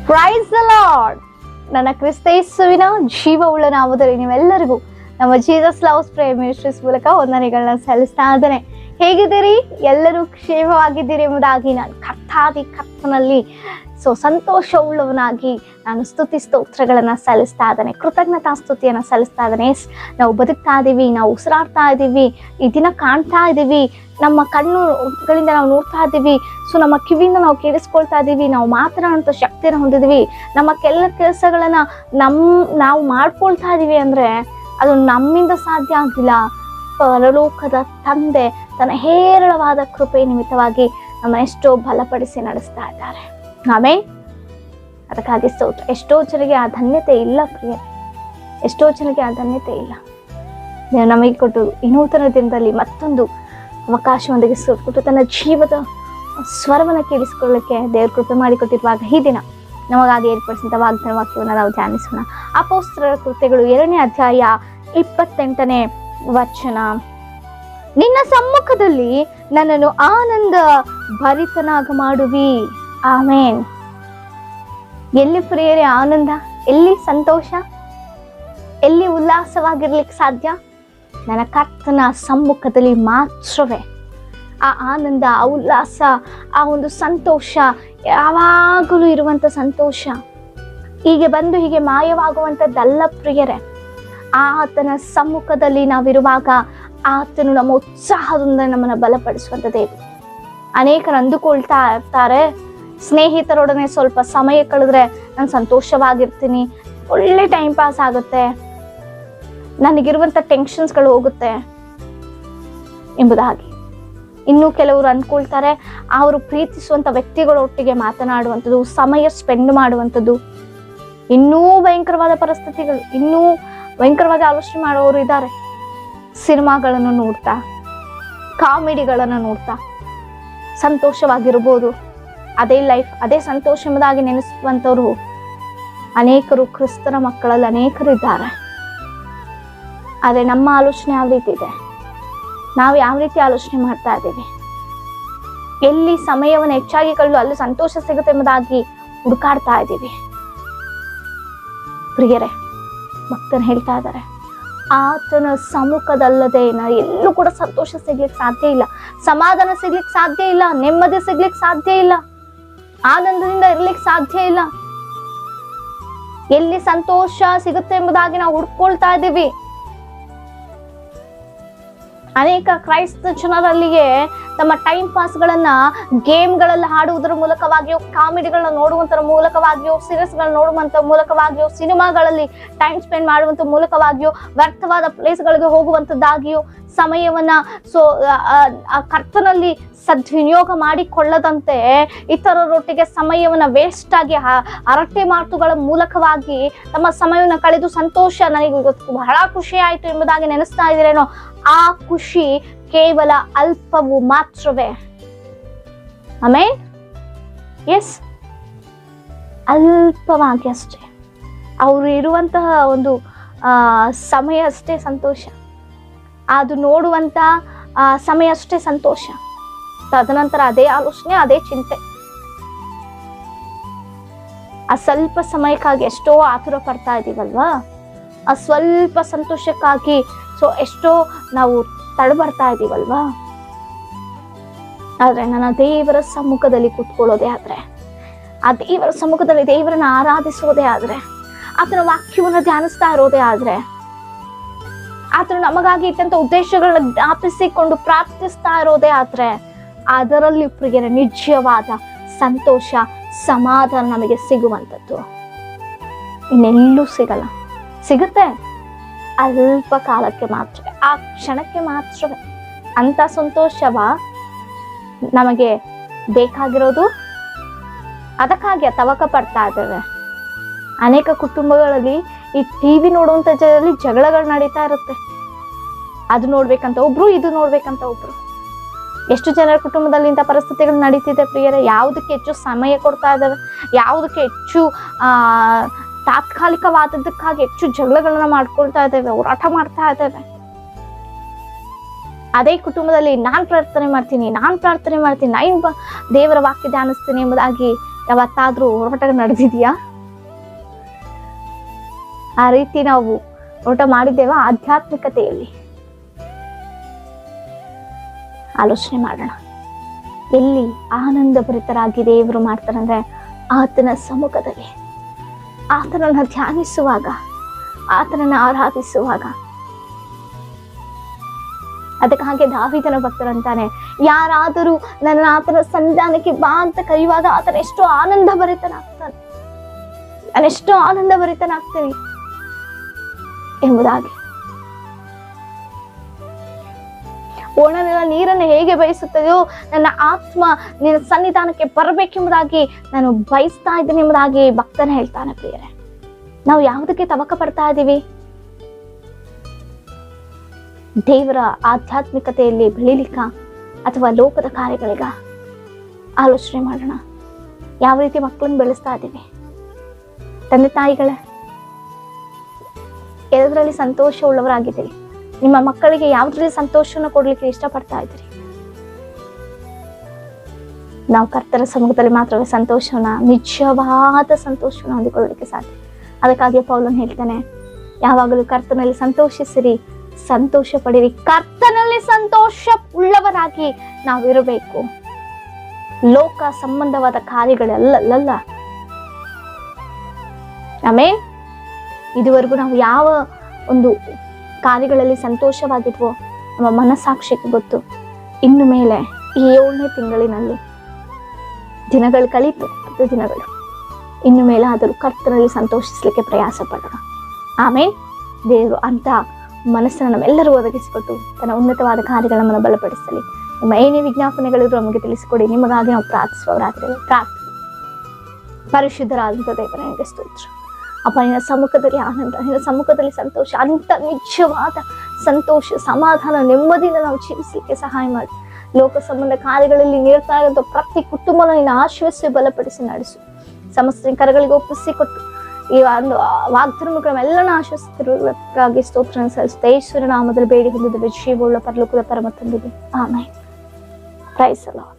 Praise the lord. ನನ್ನ ಕ್ರಿಸ್ತ ಯೇಸುವಿನ ಜೀವವುಳ್ಳ ನಾಮದಲ್ಲಿ ನೀವೆಲ್ಲರಿಗೂ ನಮ್ಮ ಜೀಸಸ್ ಲವ್ಸ್ ಪ್ರೇಯರ್ ಮಿನಿಸ್ಟ್ರೀಸ್ ಮೂಲಕ ವಂದನೆಗಳನ್ನ ಸಲ್ಲಿಸ್ತಾ ಇದ್ದೇನೆ. ಹೇಗಿದ್ದೀರಿ? ಎಲ್ಲರೂ ಕ್ಷೇಮವಾಗಿದ್ದೀರಿ ಎಂಬುದಾಗಿ ನಾನು ಕರ್ತನಲ್ಲಿ ಸಂತೋಷವುಳ್ಳವನಾಗಿ ನಾನು ಸ್ತುತಿ ಸ್ತೋತ್ರಗಳನ್ನ ಸಲ್ಲಿಸ್ತಾ ಇದ್ದೇನೆ. ಕೃತಜ್ಞತಾ ಸ್ತುತಿಯನ್ನ ಸಲ್ಲಿಸ್ತಾ ಇದ್ದೇನೆ. ನಾವು ಬದುಕ್ತಾ ಇದ್ದೀವಿ, ನಾವು ಉಸಿರಾಡ್ತಾ ಇದ್ದೀವಿ, ಈ ದಿನ ಕಾಣ್ತಾ ಇದ್ದೀವಿ, ನಮ್ಮ ಕಣ್ಣುಗಳಿಂದ ನಾವು ನೋಡ್ತಾ ಇದ್ದೀವಿ, ನಮ್ಮ ಕಿವಿಯಿಂದ ನಾವು ಕೇಳಿಸ್ಕೊಳ್ತಾ ಇದ್ದೀವಿ, ನಾವು ಮಾತನಾಡುವಂಥ ಶಕ್ತಿಯನ್ನು ಹೊಂದಿದ್ದೀವಿ, ನಮ್ಮ ಕೆಲಸಗಳನ್ನ ನಾವು ಮಾಡ್ಕೊಳ್ತಾ ಇದ್ದೀವಿ ಅಂದ್ರೆ ಅದು ನಮ್ಮಿಂದ ಸಾಧ್ಯ ಆಗಿಲ್ಲ. ಪರಲೋಕದ ತಂದೆ ತನ್ನ ಹೇರಳವಾದ ಕೃಪೆ ನಿಮಿತ್ತವಾಗಿ ನಮ್ಮನ್ನೆಷ್ಟೋ ಬಲಪಡಿಸಿ ನಡೆಸ್ತಾ ಇದ್ದಾರೆ. ಆಮೇಲೆ ಅದಕ್ಕಾಗಿ ಸ್ತೋತ್ರ. ಎಷ್ಟೋ ಜನರಿಗೆ ಆ ಧನ್ಯತೆ ಇಲ್ಲ ಪ್ರಿಯ, ಎಷ್ಟೋ ಜನರಿಗೆ ಆ ಧನ್ಯತೆ ಇಲ್ಲ. ನಮಗೆ ಕೊಟ್ಟು ಈ ನೂತನ ದಿನದಲ್ಲಿ ಮತ್ತೊಂದು ಅವಕಾಶವೊಂದಿಗೆ ಕೊಟ್ಟು ತನ್ನ ಜೀವದ ಸ್ವರವನ್ನು ಕೇಳಿಸಿಕೊಳ್ಳಲಿಕ್ಕೆ ದೇವ್ರ ಕೃಪೆ ಮಾಡಿಕೊಟ್ಟಿರುವಾಗ ಈ ದಿನ ನಮಗಾಗಿ ಏರ್ಪಡಿಸಿದ ವಾಗ್ದಾನ ವಾಕ್ಯವನ್ನು ನಾವು ಧ್ಯಾನಿಸೋಣ. ಅಪೊಸ್ತಲರ ಕೃತ್ಯಗಳು 2ನೇ ಅಧ್ಯಾಯ 28ನೇ ವಚನ. ನಿನ್ನ ಸಮ್ಮುಖದಲ್ಲಿ ನನ್ನನ್ನು ಆನಂದ ಭರಿತನಾಗ ಮಾಡುವಿ. ಆಮೇನ್. ಎಲ್ಲಿ ಪ್ರಿಯರೇ ಆನಂದ, ಎಲ್ಲಿ ಸಂತೋಷ, ಎಲ್ಲಿ ಉಲ್ಲಾಸವಾಗಿರ್ಲಿಕ್ಕೆ ಸಾಧ್ಯ? ನನ್ನ ಕರ್ತನ ಸಮ್ಮುಖದಲ್ಲಿ ಮಾತ್ರವೇ ಆ ಆನಂದ, ಆ ಉಲ್ಲಾಸ, ಆ ಒಂದು ಸಂತೋಷ, ಯಾವಾಗಲೂ ಇರುವಂತ ಸಂತೋಷ ಹೀಗೆ ಬಂದು ಹೀಗೆ ಮಾಯವಾಗುವಂಥದ್ದಲ್ಲ ಪ್ರಿಯರೇ. ಆತನ ಸಮ್ಮುಖದಲ್ಲಿ ನಾವಿರುವಾಗ ಆತನು ನಮ್ಮ ಉತ್ಸಾಹದಿಂದ ನಮ್ಮನ್ನ ಬಲಪಡಿಸುವಂತ ದೇವರು. ಅನೇಕರು ಅಂದುಕೊಳ್ತಾ ಇರ್ತಾರೆ, ಸ್ನೇಹಿತರೊಡನೆ ಸ್ವಲ್ಪ ಸಮಯ ಕಳೆದ್ರೆ ನಾನು ಸಂತೋಷವಾಗಿರ್ತೀನಿ, ಒಳ್ಳೆ ಟೈಮ್ ಪಾಸ್ ಆಗುತ್ತೆ, ನನಗಿರುವಂತ ಟೆನ್ಷನ್ಸ್ಗಳು ಹೋಗುತ್ತೆ ಎಂಬುದಾಗಿ. ಇನ್ನು ಕೆಲವರು ಅಂದ್ಕೊಳ್ತಾರೆ ಅವರು ಪ್ರೀತಿಸುವಂತ ವ್ಯಕ್ತಿಗಳೊಟ್ಟಿಗೆ ಮಾತನಾಡುವಂಥದ್ದು, ಸಮಯ ಸ್ಪೆಂಡ್ ಮಾಡುವಂಥದ್ದು. ಇನ್ನೂ ಭಯಂಕರವಾದ ಪರಿಸ್ಥಿತಿಗಳು, ಇನ್ನೂ ಭಯಂಕರವಾಗಿ ಆಲೋಚನೆ ಮಾಡೋರು ಇದ್ದಾರೆ. ಸಿನಿಮಾಗಳನ್ನು ನೋಡ್ತಾ, ಕಾಮಿಡಿಗಳನ್ನು ನೋಡ್ತಾ ಸಂತೋಷವಾಗಿರ್ಬೋದು. ಅದೇ ಲೈಫ್, ಅದೇ ಸಂತೋಷ ಎಂಬುದಾಗಿ ನೆನೆಸುವಂಥವ್ರು ಅನೇಕರು ಕ್ರಿಸ್ತನ ಮಕ್ಕಳಲ್ಲಿ ಅನೇಕರು ಇದ್ದಾರೆ. ಆದರೆ ನಮ್ಮ ಆಲೋಚನೆ ಯಾವ ರೀತಿ ಇದೆ? ನಾವು ಯಾವ ರೀತಿ ಆಲೋಚನೆ ಮಾಡ್ತಾ ಇದ್ದೀವಿ? ಎಲ್ಲಿ ಸಮಯವನ್ನು ಹೆಚ್ಚಾಗಿ ಕಳೆದು ಅಲ್ಲಿ ಸಂತೋಷ ಸಿಗುತ್ತೆ ಎಂಬುದಾಗಿ ಹುಡುಕಾಡ್ತಾ ಇದ್ದೀವಿ. ಪ್ರಿಯರೇ, ಭಕ್ತರು ಹೇಳ್ತಾ ಇದ್ದಾರೆ, ಆತನ ಸಮ್ಮುಖದಲ್ಲದೆ ಎಲ್ಲೂ ಕೂಡ ಸಂತೋಷ ಸಿಗ್ಲಿಕ್ಕೆ ಸಾಧ್ಯ ಇಲ್ಲ, ಸಮಾಧಾನ ಸಿಗ್ಲಿಕ್ಕೆ ಸಾಧ್ಯ ಇಲ್ಲ, ನೆಮ್ಮದಿ ಸಿಗ್ಲಿಕ್ಕೆ ಸಾಧ್ಯ ಇಲ್ಲ, ಆನಂದದಿಂದ ಇರ್ಲಿಕ್ಕೆ ಸಾಧ್ಯ ಇಲ್ಲ. ಎಲ್ಲಿ ಸಂತೋಷ ಸಿಗುತ್ತೆ ಎಂಬುದಾಗಿ ನಾವು ಹುಡ್ಕೊಳ್ತಾ ಇದ್ದೀವಿ. ಅನೇಕ ಕ್ರೈಸ್ತ ಜನರಲ್ಲಿಗೆ ತಮ್ಮ ಟೈಮ್ ಪಾಸ್ಗಳನ್ನ ಗೇಮ್ಗಳಲ್ಲಿ ಆಡುವುದರ ಮೂಲಕವಾಗಿಯೋ, ಕಾಮಿಡಿಗಳನ್ನ ನೋಡುವಂತರ ಮೂಲಕವಾಗಿಯೋ, ಸೀರೀಸ್ಗಳನ್ನ ನೋಡುವಂತ ಮೂಲಕವಾಗಿಯೋ, ಸಿನಿಮಾಗಳಲ್ಲಿ ಟೈಮ್ ಸ್ಪೆಂಡ್ ಮಾಡುವಂತ ಮೂಲಕವಾಗಿಯೋ, ವ್ಯರ್ಥವಾದ ಪ್ಲೇಸ್ಗಳಿಗೆ ಹೋಗುವಂತದ್ದಾಗಿಯೋ ಸಮಯವನ್ನ ಕರ್ತನಲ್ಲಿ ಸದ್ವಿನಿಯೋಗ ಮಾಡಿಕೊಳ್ಳದಂತೆ ಇತರರೊಟ್ಟಿಗೆ ಸಮಯವನ್ನ ವೇಸ್ಟ್ ಆಗಿ ಹರಟೆ ಮಾತುಗಳ ಮೂಲಕವಾಗಿ ತಮ್ಮ ಸಮಯವನ್ನ ಕಳೆದು ಸಂತೋಷ, ನನಗೆ ಬಹಳ ಖುಷಿ ಆಯ್ತು ಎಂಬುದಾಗಿ ನೆನೆಸ್ತಾ ಇದ್ದೀರೇನೋ, ಆ ಖುಷಿ ಕೇವಲ ಅಲ್ಪವು ಮಾತ್ರವೇ. ಆಮೇಲೆ ಎಸ್, ಅಲ್ಪವಾಗಿ ಅಷ್ಟೇ. ಅವರು ಇರುವಂತಹ ಒಂದು ಸಮಯ ಅಷ್ಟೇ ಸಂತೋಷ, ಅದು ನೋಡುವಂತ ಸಮಯ ಅಷ್ಟೇ ಸಂತೋಷ. ತದನಂತರ ಅದೇ ಆಲೋಚನೆ, ಅದೇ ಚಿಂತೆ. ಆ ಸ್ವಲ್ಪ ಸಮಯಕ್ಕಾಗಿ ಎಷ್ಟೋ ಆತುರ ಪಡ್ತಾ ಇದೀವಲ್ವಾ, ಆ ಸ್ವಲ್ಪ ಸಂತೋಷಕ್ಕಾಗಿ ಎಷ್ಟೋ ನಾವು ತಡಬರ್ತಾ ಇದೀವಲ್ವಾ. ಆದ್ರೆ ನನ್ನ ದೇವರ ಸಮ್ಮುಖದಲ್ಲಿ ಕೂತ್ಕೊಳ್ಳೋದೇ ಆದ್ರೆ, ಆ ದೇವರ ಸಮ್ಮುಖದಲ್ಲಿ ದೇವರನ್ನ ಆರಾಧಿಸೋದೇ ಆದ್ರೆ, ಆತನ ವಾಕ್ಯವನ್ನ ಧ್ಯಾನಿಸ್ತಾ ಇರೋದೇ ಆದ್ರೆ, ಆತನು ನಮಗಾಗಿ ಇಟ್ಟಂತ ಉದ್ದೇಶಗಳನ್ನ ಜ್ಞಾಪಿಸಿಕೊಂಡು ಪ್ರಾರ್ಥಿಸ್ತಾ ಇರೋದೇ ಆದ್ರೆ, ಅದರಲ್ಲಿ ಪ್ರಿಯರ ನಿಜವಾದ ಸಂತೋಷ, ಸಮಾಧಾನ ನಮಗೆ ಸಿಗುವಂಥದ್ದು ಇನ್ನೆಲ್ಲೂ ಸಿಗಲ್ಲ. ಸಿಗುತ್ತೆ ಅಲ್ಪ ಕಾಲಕ್ಕೆ ಮಾತ್ರವೇ, ಆ ಕ್ಷಣಕ್ಕೆ ಮಾತ್ರವೇ. ಅಂತ ಸಂತೋಷವ ನಮಗೆ ಬೇಕಾಗಿರೋದು. ಅದಕ್ಕಾಗಿ ತವಕ ಪಡ್ತಾ ಇದ್ದೇವೆ. ಅನೇಕ ಕುಟುಂಬಗಳಲ್ಲಿ ಈ ಟಿವಿ ನೋಡುವಂತ ಜನರಲ್ಲಿ ಜಗಳಗಳು ನಡೀತಾ ಇರುತ್ತೆ. ಅದು ನೋಡ್ಬೇಕಂತ ಒಬ್ರು, ಇದು ನೋಡ್ಬೇಕಂತ ಒಬ್ರು. ಎಷ್ಟು ಜನರ ಕುಟುಂಬದಲ್ಲಿ ಇಂಥ ಪರಿಸ್ಥಿತಿಗಳು ನಡೀತಿದೆ ಪ್ರಿಯರೇ. ಯಾವುದಕ್ಕೆ ಹೆಚ್ಚು ಸಮಯ ಕೊಡ್ತಾ ಇದ್ದಾವೆ, ಯಾವುದಕ್ಕೆ ಹೆಚ್ಚು ತಾತ್ಕಾಲಿಕವಾದದ್ದಕ್ಕಾಗಿ ಹೆಚ್ಚು ಜಗಳಗಳನ್ನ ಮಾಡ್ಕೊಳ್ತಾ ಇದ್ದೇವೆ, ಹೋರಾಟ ಮಾಡ್ತಾ ಇದ್ದೇವೆ. ಅದೇ ಕುಟುಂಬದಲ್ಲಿ ನಾನ್ ಪ್ರಾರ್ಥನೆ ಮಾಡ್ತೀನಿ, ನಾನು ದೇವರ ವಾಕ್ಯ ಧ್ಯಾನಿಸ್ತೀನಿ ಎಂಬುದಾಗಿ ಯಾವತ್ತಾದ್ರೂ ಹೋರಾಟ ನಡೆದಿದೆಯಾ? ಆ ರೀತಿ ನಾವು ಹೋರಾಟ ಮಾಡಿದ್ದೇವ? ಆಧ್ಯಾತ್ಮಿಕತೆಯಲ್ಲಿ ಆಲೋಚನೆ ಮಾಡೋಣ. ಎಲ್ಲಿ ಆನಂದ ಭರಿತರಾಗಿ ದೇವರು ಮಾಡ್ತಾರಂದ್ರೆ ಆತನ ಸಮ್ಮುಖದಲ್ಲಿ, ಆತನನ್ನ ಧ್ಯಾನಿಸುವಾಗ, ಆತನನ್ನ ಆರಾಧಿಸುವಾಗ. ಅದಕ್ಕಾಗಿ ದಾವೀದನ ಭಕ್ತರಂತಾನೆ, ಯಾರಾದರೂ ನನ್ನ ಆತನ ಸಂಧಾನಕ್ಕೆ ಬಾ ಅಂತ ಕರೆಯುವಾಗ ಆತನ ಎಷ್ಟು ಆನಂದ ಭರಿತನಾಗ್ತಾನೆ, ನಾನೆಷ್ಟು ಆನಂದ ಭರಿತನಾಗ್ತೇನೆ ಎಂಬುದಾಗಿ. ಒಣನೆಲ್ಲ ನೀರನ್ನು ಹೇಗೆ ಬಯಸುತ್ತದೆಯೋ ನನ್ನ ಆತ್ಮ ನಿನ್ನ ಸನ್ನಿಧಾನಕ್ಕೆ ಬರಬೇಕೆಂಬುದಾಗಿ ನಾನು ಬಯಸ್ತಾ ಇದ್ದೇನೆ ಎಂಬುದಾಗಿ ಭಕ್ತನ ಹೇಳ್ತಾನೆ. ಪ್ರಿಯರೇ, ನಾವು ಯಾವುದಕ್ಕೆ ತವಕ ಪಡ್ತಾ ಇದ್ದೀವಿ? ದೇವರ ಆಧ್ಯಾತ್ಮಿಕತೆಯಲ್ಲಿ ಬೆಳಿಲಿಕ್ಕ ಅಥವಾ ಲೋಕದ ಕಾರ್ಯಗಳಿಗ? ಆಲೋಚನೆ ಮಾಡೋಣ. ಯಾವ ರೀತಿ ಮಕ್ಕಳನ್ನು ಬೆಳೆಸ್ತಾ ಇದ್ದೀವಿ? ತಂದೆ ತಾಯಿಗಳೇ, ಎಲ್ಲದರಲ್ಲಿ ಸಂತೋಷ ಉಳ್ಳವರಾಗಿದ್ದೀರಿ. ನಿಮ್ಮ ಮಕ್ಕಳಿಗೆ ಯಾವುದ್ರಲ್ಲಿ ಸಂತೋಷವನ್ನು ಕೊಡ್ಲಿಕ್ಕೆ ಇಷ್ಟಪಡ್ತಾ ಇದ್ದೀರಿ? ನಾವು ಕರ್ತನ ಸಮ್ಮುಖದಲ್ಲಿ ಮಾತ್ರವೇ ಸಂತೋಷವನ್ನ, ನಿಜವಾದ ಸಂತೋಷವನ್ನು ಹೊಂದಿಕೊಳ್ಳಲಿಕ್ಕೆ ಸಾಧ್ಯ. ಅದಕ್ಕಾಗಿ ಪೌಲನು ಹೇಳ್ತಾನೆ, ಯಾವಾಗಲೂ ಕರ್ತನಲ್ಲಿ ಸಂತೋಷಿಸಿರಿ, ಸಂತೋಷ ಪಡಿರಿ. ಕರ್ತನಲ್ಲಿ ಸಂತೋಷ ಉಳ್ಳವರಾಗಿ ನಾವಿರಬೇಕು. ಲೋಕ ಸಂಬಂಧವಾದ ಕಾರ್ಯಗಳೆಲ್ಲ. ಆಮೇನ್. ಇದುವರೆಗೂ ನಾವು ಯಾವ ಒಂದು ಕಾರ್ಯಗಳಲ್ಲಿ ಸಂತೋಷವಾಗಿದ್ವೋ ನಮ್ಮ ಮನಸ್ಸಾಕ್ಷಿಗೆ ಗೊತ್ತು. ಇನ್ನು ಮೇಲೆ ಈ 7ನೇ ತಿಂಗಳಿನಲ್ಲಿ ದಿನಗಳು ಕಳೀತು, 10 ದಿನಗಳು. ಇನ್ನು ಮೇಲೆ ಆದರೂ ಕರ್ತನಲ್ಲಿ ಸಂತೋಷಿಸಲಿಕ್ಕೆ ಪ್ರಯಾಸ ಪಡೋಣ. ಆಮೇಲೆ ದೇವರು ಅಂತ ಮನಸ್ಸನ್ನು ನಮ್ಮೆಲ್ಲರೂ ಒದಗಿಸಿಕೊಟ್ಟು ತನ್ನ ಉನ್ನತವಾದ ಕಾರ್ಯಗಳನ್ನು ಬಲಪಡಿಸಲಿ. ನಿಮ್ಮ ಏನೇ ವಿಜ್ಞಾಪನೆಗಳಿದ್ರು ನಮಗೆ ತಿಳಿಸಿಕೊಡಿ. ನಿಮಗಾಗಿ ನಾವು ಪ್ರಾರ್ಥಿಸುವವರಾಗಿದ್ದೇವೆ. ಪರಿಶುದ್ಧರಾದಂಥ ದೇವರೇ ಸ್ತೋತ್ರ. ಅಪ್ಪ, ನಿನ್ನ ಸಮ್ಮುಖದಲ್ಲಿ ಆನಂದ, ನಿನ್ನ ಸಮ್ಮುಖದಲ್ಲಿ ಸಂತೋಷ, ಅಂತ ನಿಜವಾದ ಸಂತೋಷ, ಸಮಾಧಾನ, ನೆಮ್ಮದಿಯಿಂದ ನಾವು ಜೀವಿಸಲಿಕ್ಕೆ ಸಹಾಯ ಮಾಡಿ. ಲೋಕ ಸಂಬಂಧ ಕಾರ್ಯಗಳಲ್ಲಿ ನಿರತ ಇರುವಂಥ ಪ್ರತಿ ಕುಟುಂಬನ ನಿನ್ನ ಆಶ್ವಾಸ ಬಲಪಡಿಸಿ ನಡೆಸು. ಸಮಸ್ತ ಕರಗಳಿಗೆ ಒಪ್ಪಿಸಿಕೊಟ್ಟು ಈ ಒಂದು ವಾಗ್ದಾನಗಳೆಲ್ಲನ ಆಶ್ವಸ್ತಿರುವುದಕ್ಕಾಗಿ ಸ್ತೋತ್ರ ಸಲ್ಲಿಸುತ್ತಾ ಯೇಸುವಿನ ನಾಮದಲ್ಲಿ ಬೇಡಿ ಹೊಂದಿದ ಜೀವವುಳ್ಳ ಪರಲೋಕದ ಪರಮ ತಂದೆಗೆ ಆಮೆನ್. Price the lord.